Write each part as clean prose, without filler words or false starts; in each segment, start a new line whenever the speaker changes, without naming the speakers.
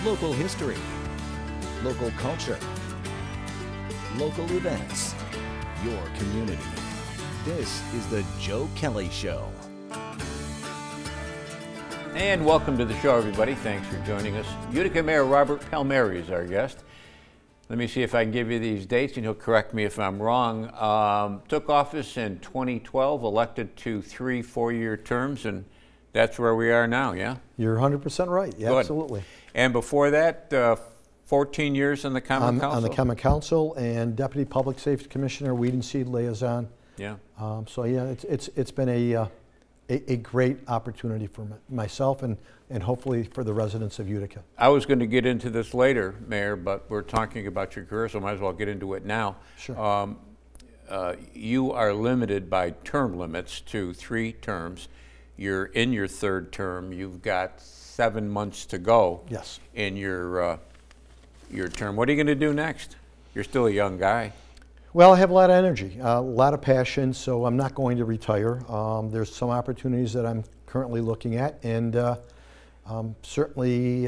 local history, local culture, local events, your community. This is the Joe Kelly Show.
And welcome to the show, everybody. Thanks for joining us. Utica Mayor Robert Palmieri is our guest. Let me see if I can give you these dates, and he'll correct me if I'm wrong. Took office in 2012, elected to 3 4-year terms, and that's where we are now, yeah?
You're 100% right. Yeah,
Good.
absolutely.
And before that, 14 years on the Common Council?
On the Common Council and Deputy Public Safety Commissioner, Weed and Seed Liaison.
Yeah.
So yeah, it's been a great opportunity for myself and hopefully for the residents of Utica.
I was going to get into this later, Mayor, but we're talking about your career, so I might as well get into it now.
Sure.
You are limited by term limits to 3 terms. You're in your 3rd term. You've got 7 months to go.
Yes.
In your term. What are you going to do next? You're still a young guy.
Well, I have a lot of energy, a lot of passion, so I'm not going to retire. There's some opportunities that I'm currently looking at, and certainly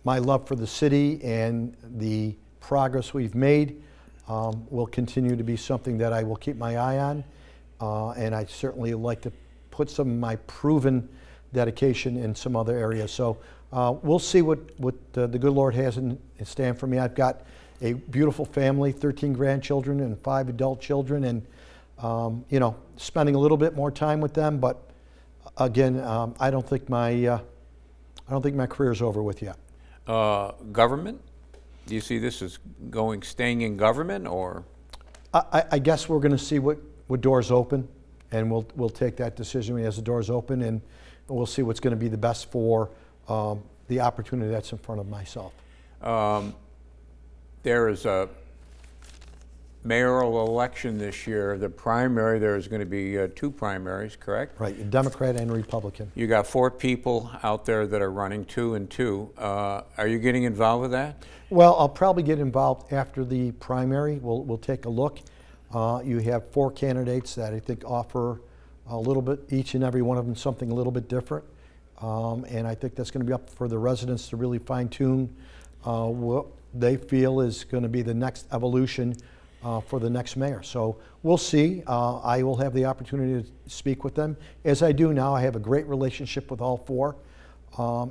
my love for the city and the progress we've made will continue to be something that I will keep my eye on, and I certainly like to put some of my proven dedication in some other areas. So we'll see what the good Lord has in stand for me. I've got a beautiful family, 13 grandchildren and 5 adult children, and spending a little bit more time with them. But again, I don't think my career is over with yet.
Government? Do you see this as staying in government, or?
I guess we're going to see what doors open, and we'll take that decision as the doors open, and we'll see what's going to be the best for the opportunity that's in front of myself.
There is a mayoral election this year. The primary, there's going to be 2 primaries, correct?
Right, a Democrat and Republican.
You got 4 people out there that are running 2 and 2. Are you getting involved with that?
Well, I'll probably get involved after the primary. We'll take a look. You have 4 candidates that I think offer a little bit, each and every one of them something a little bit different. And I think that's going to be up for the residents to really fine tune what they feel is going to be the next evolution for the next mayor. So we'll see. I will have the opportunity to speak with them. As I do now, I have a great relationship with all 4.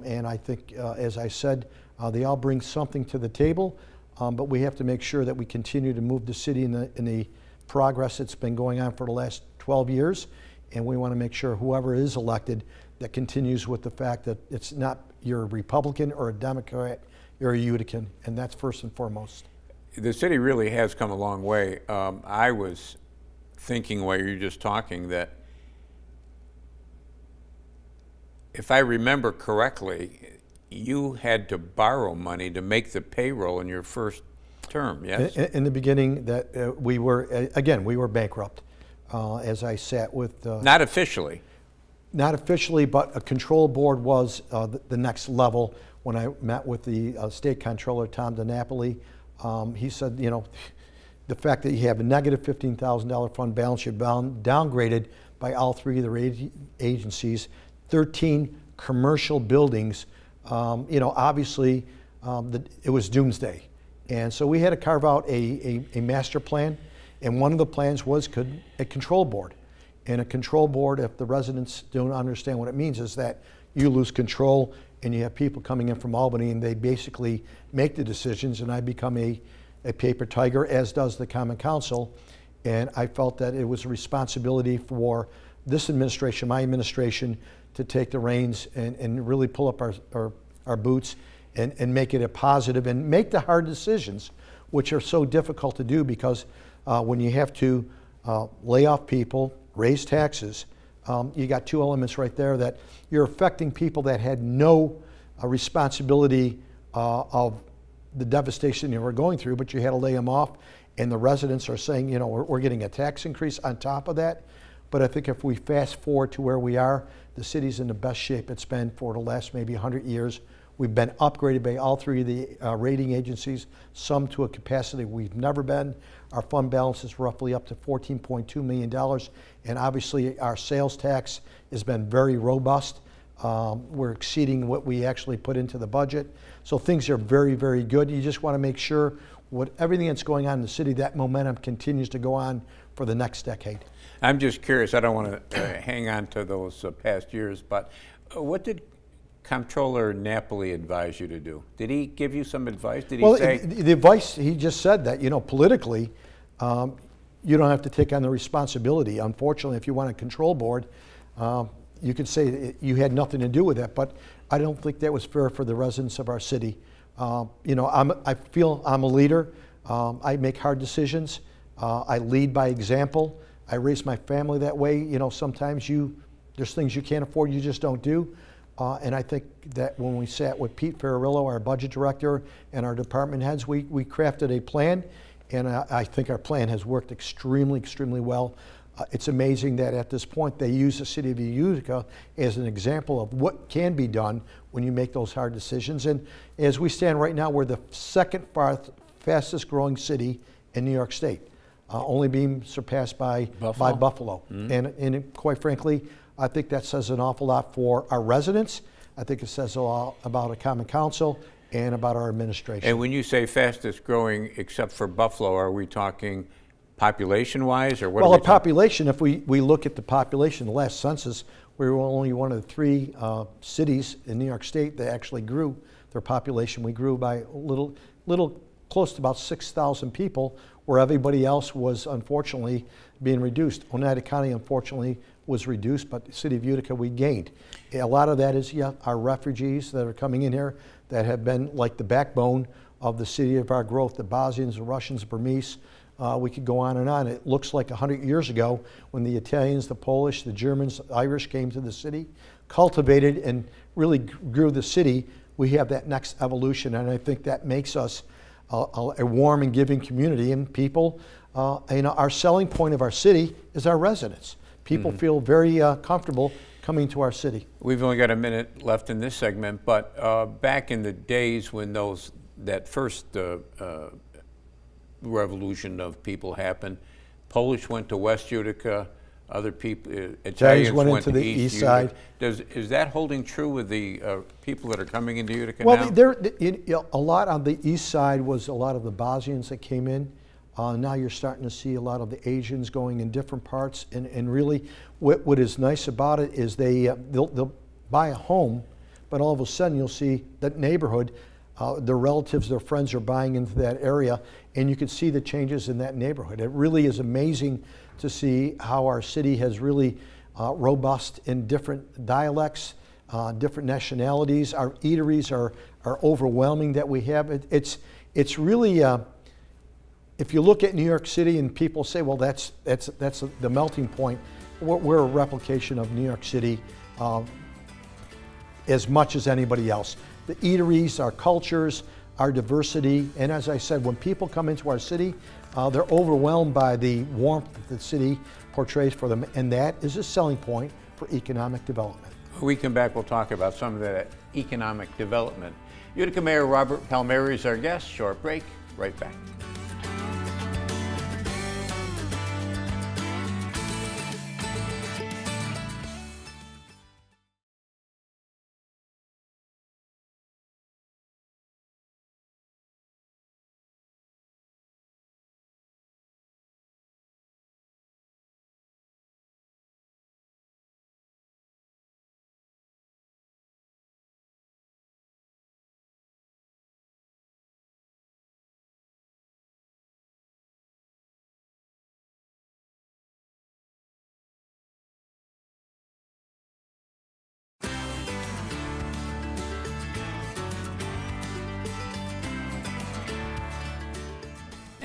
And I think, as I said, they all bring something to the table. But we have to make sure that we continue to move the city in the progress that's been going on for the last 12 years. And we want to make sure whoever is elected that continues with the fact that it's not you're a Republican or a Democrat, you're a Utican, and that's first and foremost.
The city really has come a long way. I was thinking while you were just talking that if I remember correctly, you had to borrow money to make the payroll in your first term, yes?
In the beginning, that we were bankrupt. As I sat with...
Not officially.
Not officially, but a control board was the next level. When I met with the state comptroller, Tom DiNapoli, he said, the fact that you have a negative $15,000 fund balance, you're downgraded by all 3 of the agencies, 13 commercial buildings, obviously it was doomsday. And so we had to carve out a master plan, and one of the plans was a control board. And a control board, if the residents don't understand what it means, is that you lose control and you have people coming in from Albany and they basically make the decisions, and I become a paper tiger, as does the Common Council. And I felt that it was a responsibility for this administration, my administration, to take the reins and really pull up our boots and make it a positive and make the hard decisions, which are so difficult to do because when you have to lay off people, raise taxes, you got 2 elements right there that you're affecting people that had no responsibility of the devastation you were going through, but you had to lay them off, and the residents are saying, we're getting a tax increase on top of that. But I think if we fast forward to where we are, the city's in the best shape it's been for the last maybe 100 years. We've been upgraded by all 3 of the rating agencies, some to a capacity we've never been. Our fund balance is roughly up to $14.2 million, and obviously our sales tax has been very robust. We're exceeding what we actually put into the budget. So things are very, very good. You just want to make sure everything that's going on in the city, that momentum continues to go on for the next decade.
I'm just curious, I don't want to hang on to those past years, but what did Comptroller Napoli advise you to do? Did he give you some advice? Did he say?
The advice, he just said that, politically, you don't have to take on the responsibility. Unfortunately, if you want a control board, you could say you had nothing to do with that, but I don't think that was fair for the residents of our city. I feel I'm a leader. I make hard decisions. I lead by example. I raise my family that way. Sometimes there's things you can't afford, you just don't do. And I think that when we sat with Pete Ferrarillo, our budget director, and our department heads, we crafted a plan, and I think our plan has worked extremely, extremely well. It's amazing that at this point they use the city of Utica as an example of what can be done when you make those hard decisions. And as we stand right now, we're the second fastest growing city in New York State, only being surpassed by Buffalo. And quite frankly, I think that says an awful lot for our residents. I think it says a lot about a common council and about our administration.
And when you say fastest growing, except for Buffalo, are we talking population-wise, or what?
Well, the population, if we look at the population, the last census, we were only one of the 3 cities in New York State that actually grew their population. We grew by a little close to about 6,000 people, where everybody else was unfortunately being reduced. Oneida County, unfortunately, was reduced, but the city of Utica, we gained. A lot of that is, our refugees that are coming in here that have been like the backbone of the city of our growth, the Bosnians, the Russians, the Burmese. We could go on and on. It looks like 100 years ago when the Italians, the Polish, the Germans, the Irish came to the city, cultivated and really grew the city. We have that next evolution, and I think that makes us a warm and giving community. And people, our selling point of our city is our residents. People feel very comfortable coming to our city.
We've only got a minute left in this segment, but back in the days when that first revolution of people happened, Polish went to West Utica, other people, Italians went to the east side. Is that holding true with the people that are coming into Utica now?
Well, a lot on the east side was a lot of the Bosnians that came in. Now you're starting to see a lot of the Asians going in different parts, and really what is nice about it is they'll buy a home, but all of a sudden you'll see that neighborhood, their relatives, their friends are buying into that area, and you can see the changes in that neighborhood. It really is amazing to see how our city has really robust in different dialects, different nationalities. Our eateries are overwhelming that we have. It's really, if you look at New York City and people say, well, that's the melting point, we're a replication of New York City as much as anybody else. The eateries, our cultures, our diversity, and as I said, when people come into our city, they're overwhelmed by the warmth that the city portrays for them, and that is a selling point for economic development.
When we come back, we'll talk about some of that economic development. Utica Mayor Robert Palmieri is our guest. Short break, right back.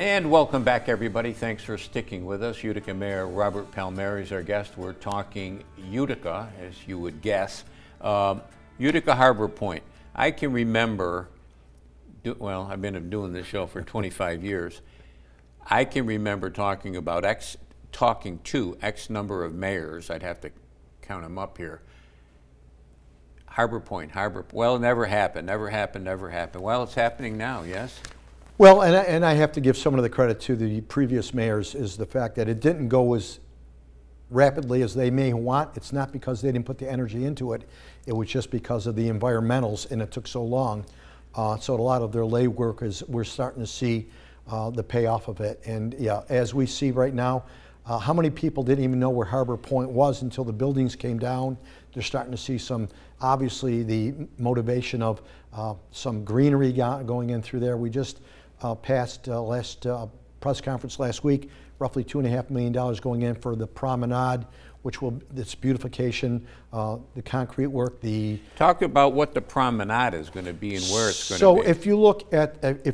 And welcome back, everybody. Thanks for sticking with us. Utica Mayor Robert Palmieri is our guest. We're talking Utica, as you would guess. Utica Harbor Point. I can remember, I've been doing this show for 25 years. I can remember talking to X number of mayors. I'd have to count them up here. Harbor Point. Well, it never happened. Well, it's happening now, yes?
Well, and I have to give some of the credit to the previous mayors, is the fact that it didn't go as rapidly as they may want. It's not because they didn't put the energy into it. It was just because of the environmentals, and it took so long. So a lot of their lay work we're starting to see the payoff of it. And yeah, as we see right now, how many people didn't even know where Harbor Point was until the buildings came down? They're starting to see obviously the motivation of some greenery going in through there. We just passed last press conference last week, roughly $2.5 million going in for the promenade, which it's beautification, the concrete work,
Talk about what the promenade is going to be and where it's going to be.
So if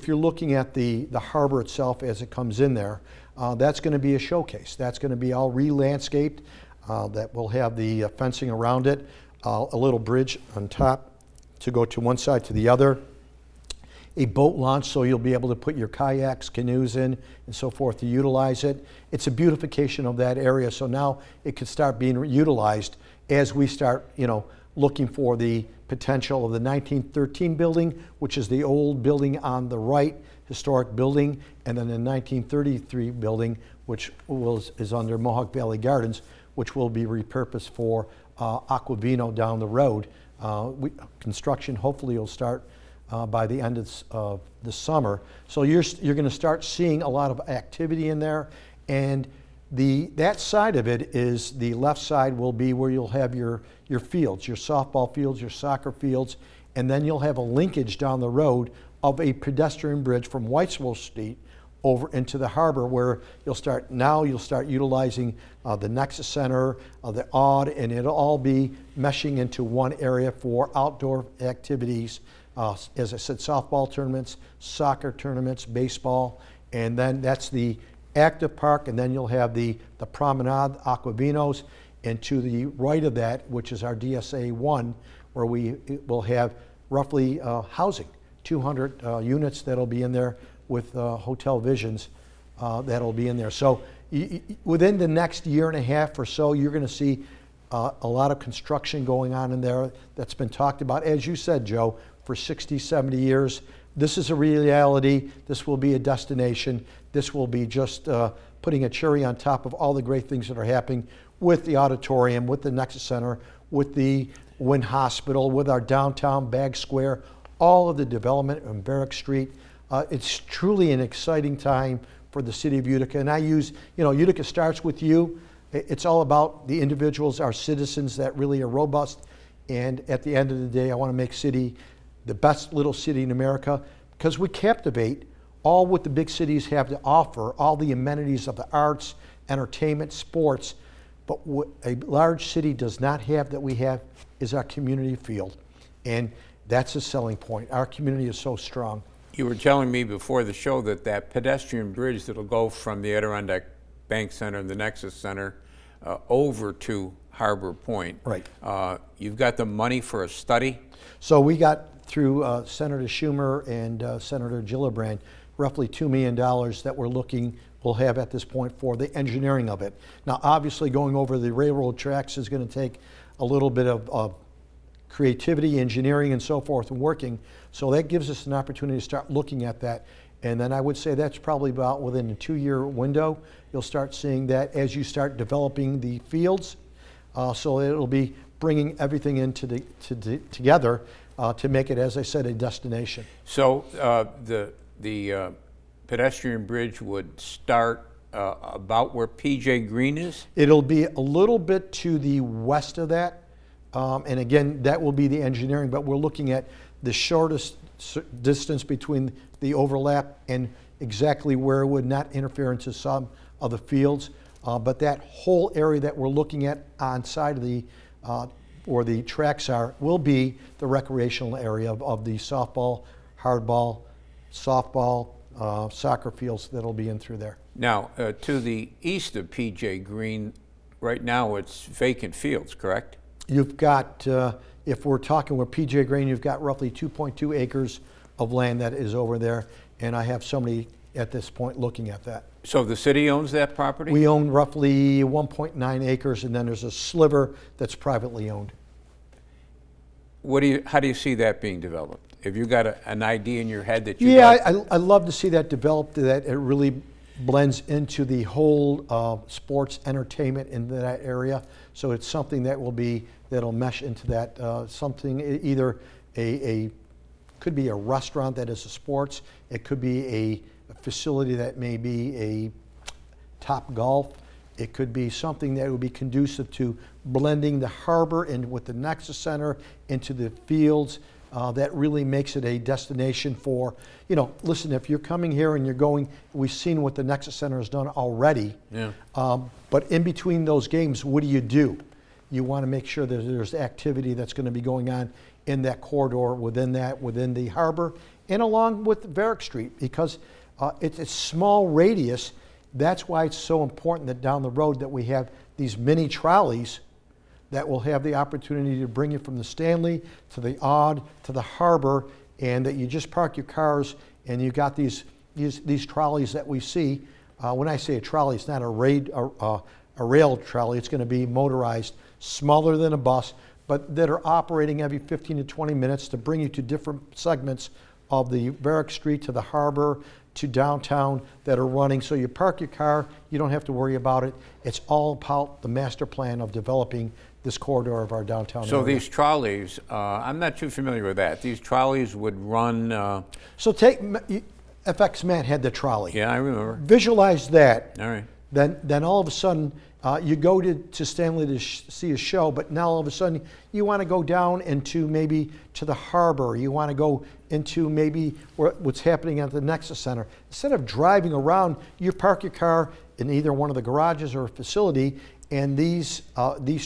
you're looking at the harbor itself as it comes in there, that's going to be a showcase. That's going to be all re-landscaped. That will have the fencing around it, a little bridge on top to go to one side to the other, a boat launch so you'll be able to put your kayaks, canoes in, and so forth to utilize it. It's a beautification of that area, so now it could start being utilized as we start, looking for the potential of the 1913 building, which is the old building on the right, historic building, and then the 1933 building, which is under Mohawk Valley Gardens, which will be repurposed for Aquavino down the road. Construction hopefully will start by the end of the summer. So you're going to start seeing a lot of activity in there, and that side of it is the left side will be where you'll have your fields, your softball fields, your soccer fields, and then you'll have a linkage down the road of a pedestrian bridge from Whitesville Street over into the harbor, where you'll start utilizing the Nexus Center, the Odd, and it'll all be meshing into one area for outdoor activities. As I said, softball tournaments, soccer tournaments, baseball, and then that's the active park, and then you'll have the promenade, Aquavinos, and to the right of that, which is our DSA 1, where we will have roughly housing, 200 units that'll be in there with hotel visions that'll be in there. So within the next year and a half or so, you're going to see a lot of construction going on in there that's been talked about, as you said, Joe, for 60, 70 years. This is a reality. This will be a destination. This will be just putting a cherry on top of all the great things that are happening with the auditorium, with the Nexus Center, with the Wynn Hospital, with our downtown Bag Square, all of the development on Barrack Street. It's truly an exciting time for the city of Utica. And I use, Utica starts with you. It's all about the individuals, our citizens that really are robust. And at the end of the day, I want to make city the best little city in America, because we captivate all what the big cities have to offer, all the amenities of the arts, entertainment, sports. But what a large city does not have that we have is our community field. And that's a selling point. Our community is so strong.
You were telling me before the show that pedestrian bridge that'll go from the Adirondack Bank Center and the Nexus Center over to Harbor Point.
Right.
You've got the money for a study?
So we got through Senator Schumer and Senator Gillibrand roughly $2 million that we'll have at this point for the engineering of it. Now, obviously, going over the railroad tracks is going to take a little bit of creativity, engineering, and so forth, and working. So that gives us an opportunity to start looking at that. And then I would say that's probably about within a 2-year window. You'll start seeing that as you start developing the fields. So it'll be bringing everything together to make it, as I said, a destination.
So the pedestrian bridge would start about where PJ Green is?
It'll be a little bit to the west of that. And again, that will be the engineering, but we're looking at the shortest distance between the overlap and exactly where it would not interfere into some of the fields. But that whole area that we're looking at on side of the where the tracks will be the recreational area of the softball, hardball, softball, soccer fields that'll be in through there.
Now, to the east of PJ Green, right now it's vacant fields, correct?
You've got, if we're talking with PJ Green, you've got roughly 2.2 acres of land that is over there, and I have somebody at this point looking at that.
So the city owns that property?
We own roughly 1.9 acres, and then there's a sliver that's privately owned.
How do you see that being developed? Have you got an idea in your head that you
Yeah, I love to see that developed, that it really blends into the whole sports entertainment in that area. So it's something that'll mesh into that, something either could be a restaurant that is a sports, it could be a facility that may be a Top Golf, it could be something that would be conducive to blending the harbor in with the Nexus Center into the fields. That really makes it a destination for, listen, if you're coming here and you're going, we've seen what the Nexus Center has done already.
Yeah.
But in between those games, what do? You want to make sure that there's activity that's going to be going on in that corridor, within the harbor, and along with Varick Street, because it's a small radius. That's why it's so important that down the road that we have these mini trolleys that will have the opportunity to bring you from the Stanley to the Odd to the harbor, and that you just park your cars and you got these trolleys that we see. When I say a trolley, it's not a rail trolley. It's going to be motorized, smaller than a bus, but that are operating every 15 to 20 minutes to bring you to different segments of the Varick Street to the harbor to downtown that are running. So you park your car, you don't have to worry about it. It's all about the master plan of developing this corridor of our downtown
So
area.
these trolleys, I'm not too familiar with that. These trolleys would run...
So take, FX Matt had the trolley.
Yeah, I remember.
Visualize that.
All right.
Then all of a sudden, you go to Stanley to see a show, but now all of a sudden you want to go down into maybe to the harbor. You want to go into maybe what's happening at the Nexus Center. Instead of driving around, you park your car in either one of the garages or a facility, and these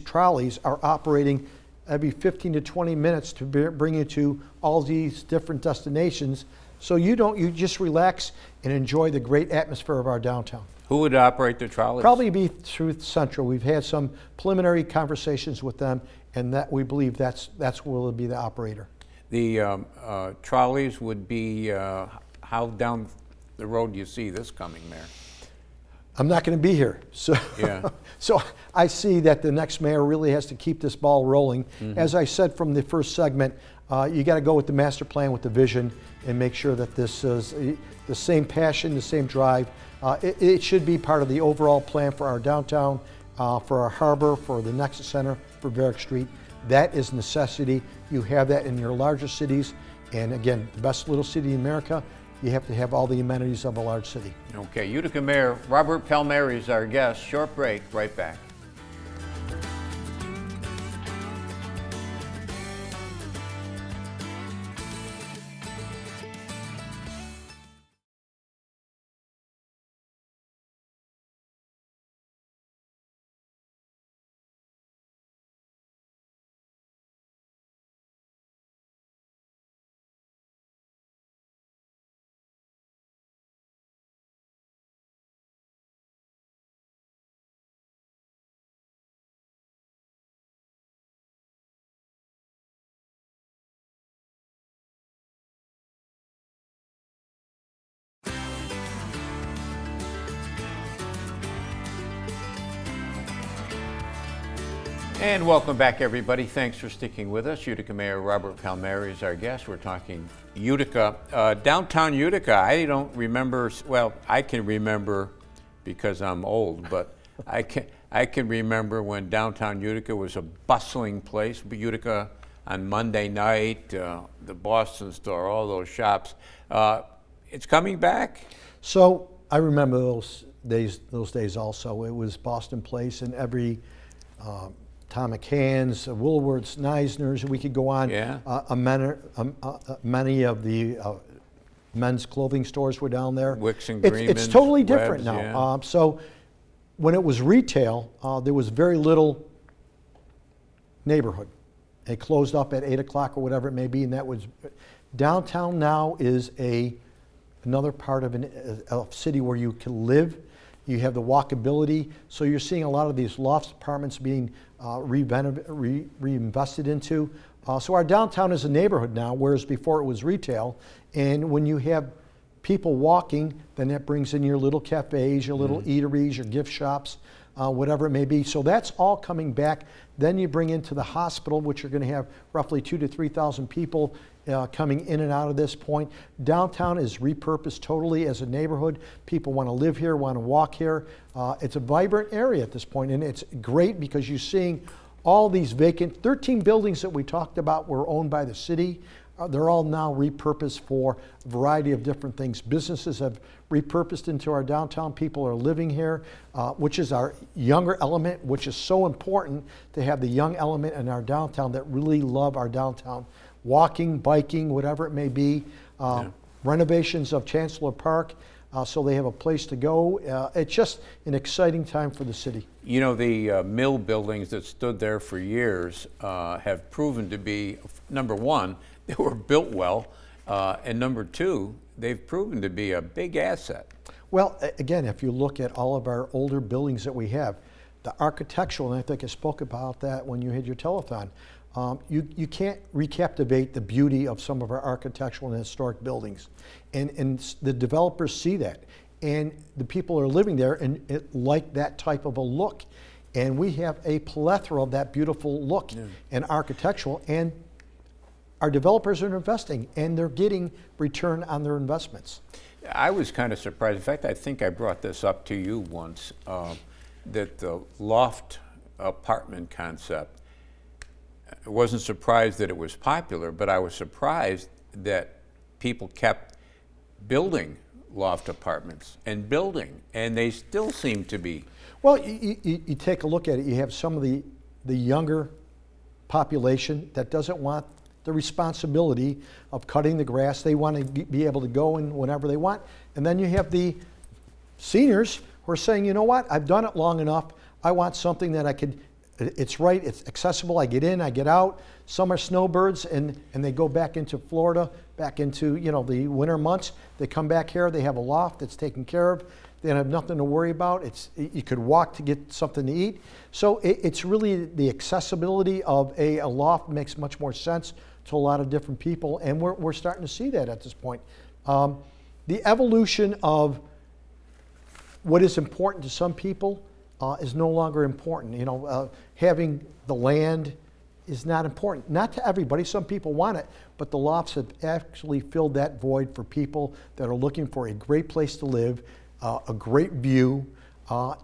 trolleys are operating every 15 to 20 minutes to bring you to all these different destinations. So you just relax and enjoy the great atmosphere of our downtown.
Who would operate the trolleys?
Probably be through Central. We've had some preliminary conversations with them, and that we believe that's will be the operator.
The trolleys would be, how down the road do you see this coming, Mayor?
I'm not going to be here, so
Yeah.
so I see that the next mayor really has to keep this ball rolling. Mm-hmm. As I said from the first segment, you got to go with the master plan, with the vision, and make sure that this is the same passion, the same drive. It should be part of the overall plan for our downtown, for our harbor, for the Nexus Center, for Varick Street. That is necessity. You have that in your larger cities, and again, best little city in America. You have to have all the amenities of a large city.
Okay, Utica Mayor Robert Palmieri is our guest. Short break, right back. And welcome back, everybody. Thanks for sticking with us. Utica Mayor Robert Palmieri is our guest. We're talking Utica. Downtown Utica, I don't remember, well, I can remember because I'm old, but I can remember when downtown Utica was a bustling place. Utica on Monday night, the Boston store, all those shops. It's coming back?
So I remember those days also. It was Boston Place, and every Tom McCann's, Woolworth's, Neisner's, we could go on.
Yeah.
Many of the men's clothing stores were down there.
Wicks and
It's
Greenman's,
totally different
Webb's,
now.
yeah.
So when it was retail, there was very little neighborhood. It closed up at 8 o'clock or whatever it may be, and that was, downtown now is another part of a city where you can live. You have the walkability, so you're seeing a lot of these loft apartments being reinvested into. So our downtown is a neighborhood now, whereas before it was retail. And when you have people walking, then that brings in your little cafes, your little eateries, your gift shops, whatever it may be. So that's all coming back. Then you bring into the hospital, which you're going to have roughly 2,000 to 3,000 people coming in and out of this point. Downtown is repurposed totally as a neighborhood. People want to live here, want to walk here. It's a vibrant area at this point, and it's great because you're seeing all these vacant, 13 buildings that we talked about were owned by the city. They're all now repurposed for a variety of different things. Businesses have repurposed into our downtown. People are living here, which is our younger element, which is so important to have the young element in our downtown that really love our downtown. Walking, biking, whatever it may be. Renovations of Chancellor Park, so they have a place to go. It's just an exciting time for the city.
You know, the mill buildings that stood there for years have proven to be, number one, they were built well, and number two, they've proven to be a big asset.
Well, again, if you look at all of our older buildings that we have, the architectural, and I think I spoke about that when you had your telethon, you can't recaptivate the beauty of some of our architectural and historic buildings. And the developers see that. And the people are living there and like that type of a look. And we have a plethora of that beautiful look and architectural, and our developers are investing and they're getting return on their investments.
I was kind of surprised. In fact, I think I brought this up to you once, that the loft apartment concept, I wasn't surprised that it was popular, but I was surprised that people kept building loft apartments and they still seem to be.
Well, you take a look at it, you have some of the younger population that doesn't want the responsibility of cutting the grass. They want to be able to go in whenever they want. And then you have the seniors who are saying, you know what, I've done it long enough. I want something that I could, it's right, it's accessible, I get in, I get out. Some are snowbirds and they go back into Florida, back into, you know, the winter months. They come back here, they have a loft that's taken care of. They don't have nothing to worry about. You could walk to get something to eat. So it's really the accessibility of a loft makes much more sense to a lot of different people, and we're starting to see that at this point. The evolution of what is important to some people is no longer important. You know, having the land is not important. Not to everybody. Some people want it, but the lofts have actually filled that void for people that are looking for a great place to live, a great view,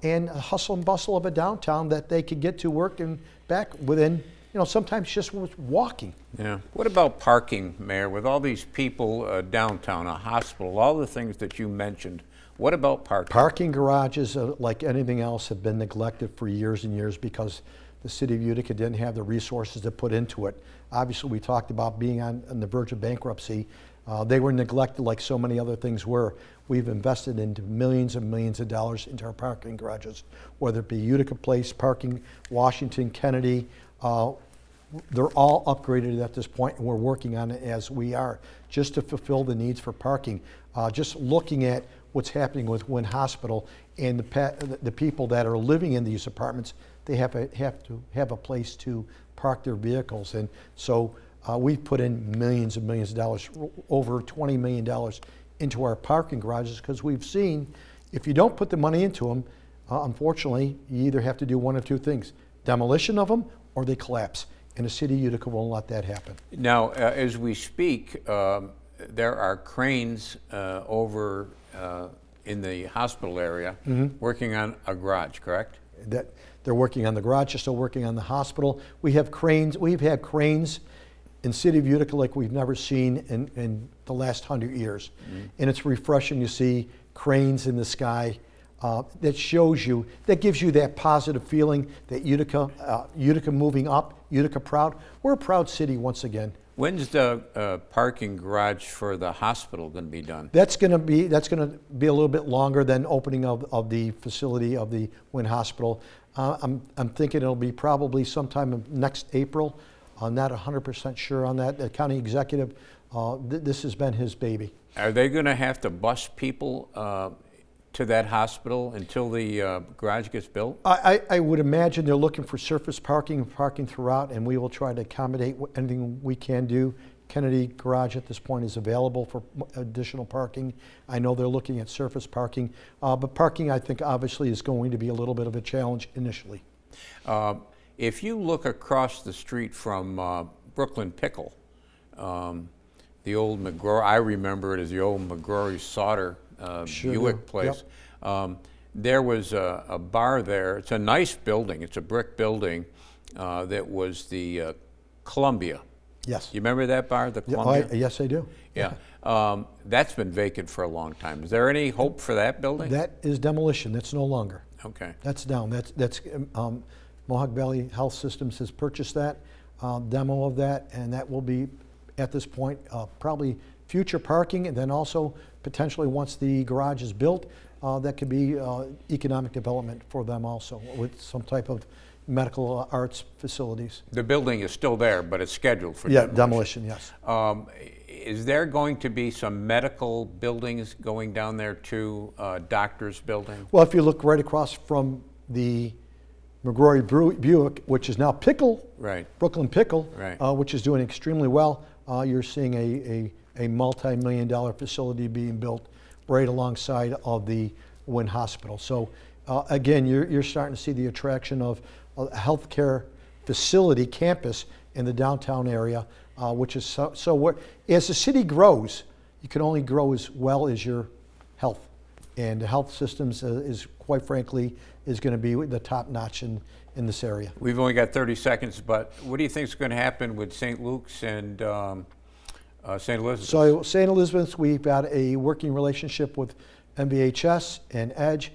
and a hustle and bustle of a downtown that they could get to work and back within, you know, sometimes just walking.
Yeah. What about parking, Mayor? With all these people downtown, a hospital, all the things that you mentioned, what about parking?
Parking garages, like anything else, have been neglected for years and years because the city of Utica didn't have the resources to put into it. Obviously, we talked about being on the verge of bankruptcy. They were neglected like so many other things were. We've invested into millions and millions of dollars into our parking garages, whether it be Utica Place, parking, Washington, Kennedy. They're all upgraded at this point, and we're working on it as we are, just to fulfill the needs for parking. Just looking at what's happening with Wynn Hospital and the people that are living in these apartments, they have to have a place to park their vehicles. And so we've put in millions and millions of dollars, over $20 million into our parking garages, because we've seen if you don't put the money into them, unfortunately, you either have to do one of two things: demolition of them or they collapse. And the city of Utica won't let that happen.
Now, as we speak, there are cranes over in the hospital area working on a garage, correct?
That they're working on the garage, they're still working on the hospital. We have cranes. We've had cranes in the city of Utica like we've never seen in the last 100 years. And it's refreshing to see cranes in the sky. That shows you, that gives you that positive feeling that Utica moving up, Utica proud. We're a proud city once again.
When's the parking garage for the hospital going to be done?
That's going to be a little bit longer than opening of the facility of the Wynn Hospital. I'm thinking it'll be probably sometime next April. I'm not 100% sure on that. The county executive, this has been his baby.
Are they going to have to bus people to that hospital until the garage gets built?
I would imagine they're looking for surface parking throughout, and we will try to accommodate anything we can do. Kennedy Garage at this point is available for additional parking. I know they're looking at surface parking, but parking, I think, obviously is going to be a little bit of a challenge initially.
If you look across the street from Brooklyn Pickle, the old McGrory, I remember it as the old McGrory Solder
Sure
Buick
do.
place. There was a bar there. It's a nice building. It's a brick building that was the Columbia.
Yes.
You remember that bar, the
Yeah,
Columbia?
yes, I do.
Yeah. That's been vacant for a long time. Is there any hope for that building?
That is demolition. That's no longer.
Okay.
That's down. That's Mohawk Valley Health Systems has purchased that, demo of that, and that will be, at this point, probably future parking, and then also potentially once the garage is built, that could be economic development for them also, with some type of medical arts facilities.
The building is still there, but it's scheduled for
Yeah,
demolition.
yes.
Is there going to be some medical buildings going down there too, doctor's building?
Well, if you look right across from the McGrory Buick, which is now Pickle,
Right.
Brooklyn Pickle,
Right.
which is doing extremely well, you're seeing a multi-million-dollar facility being built right alongside of the Wynn Hospital. So again, you're starting to see the attraction of a healthcare facility campus in the downtown area, which is as the city grows, you can only grow as well as your health. And the health systems is, quite frankly, is going to be the top notch in this area.
We've only got 30 seconds, but what do you think is going to happen with St. Luke's and St. Elizabeth's?
So St. Elizabeth's, we've got a working relationship with MVHS and EDGE.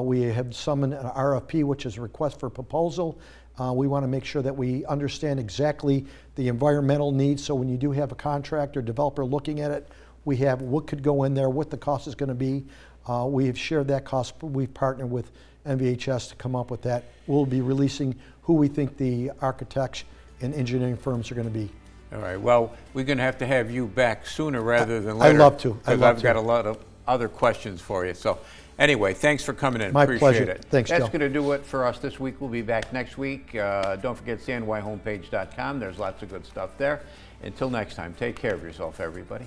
We have summoned an RFP, which is a request for proposal. We want to make sure that we understand exactly the environmental needs, so when you do have a contractor, developer looking at it, we have what could go in there, what the cost is going to be. We have shared that cost. We've partnered with MVHS to come up with that. We'll be releasing who we think the architects and engineering firms are going to be.
All right. Well, we're going to have you back sooner rather than
I'd
later.
love to.
Because I've got a lot of other questions for you. So anyway, thanks for coming in.
My
Appreciate
pleasure.
it.
Thanks,
That's
Joe.
going to do it for us this week. We'll be back next week. Don't forget CNYhomepage.com. There's lots of good stuff there. Until next time, take care of yourself, everybody.